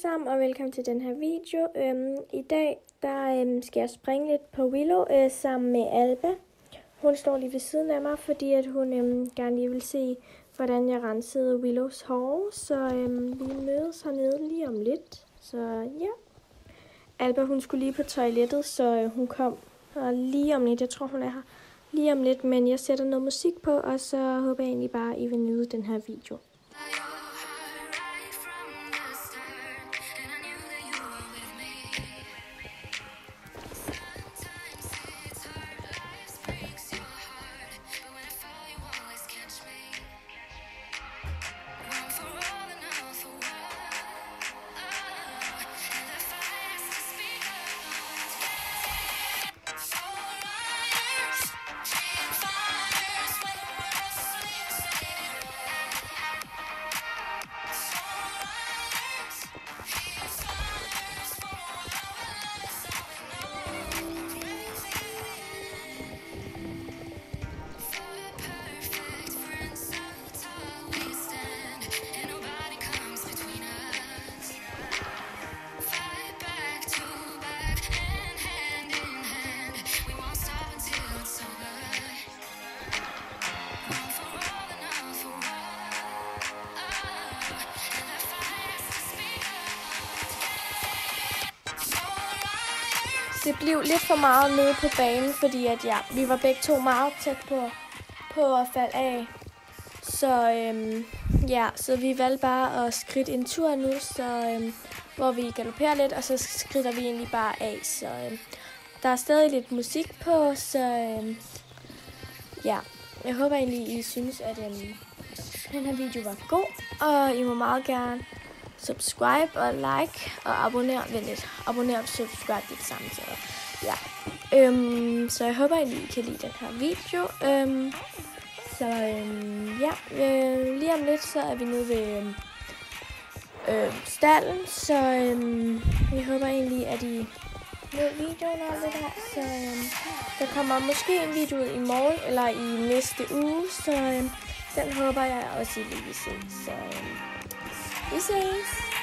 sammen, og velkommen til den her video. I dag skal jeg springe lidt på Willow sammen med Alba. Hun står lige ved siden af mig, fordi at hun gerne lige vil se, hvordan jeg rensede Willows hår. Så vi mødes hernede lige om lidt. Så ja. Alba hun skulle lige på toilettet, så hun kom lige om lidt. Jeg tror hun er her lige om lidt, men jeg sætter noget musik på, og så håber jeg egentlig bare, I vil nyde den her video. Det blev lidt for meget nede på banen, fordi at vi var begge to meget tæt på at falde af. Så vi valgte bare at skridte en tur nu, hvor vi galopperer lidt, og så skridter vi egentlig bare af. Så der er stadig lidt musik på, så jeg håber egentlig, I synes, at den her video var god, og I må meget gerne subscribe og like og abonnere og subscribe lidt sammen. Så jeg håber egentlig, I kan lide den her video. Lige om lidt, så er vi nede ved stallen, så jeg håber egentlig, at I nød videoen og det her. Så der kommer måske en video ud i morgen eller i næste uge, så den håber jeg også, I vil se. Så vi ses!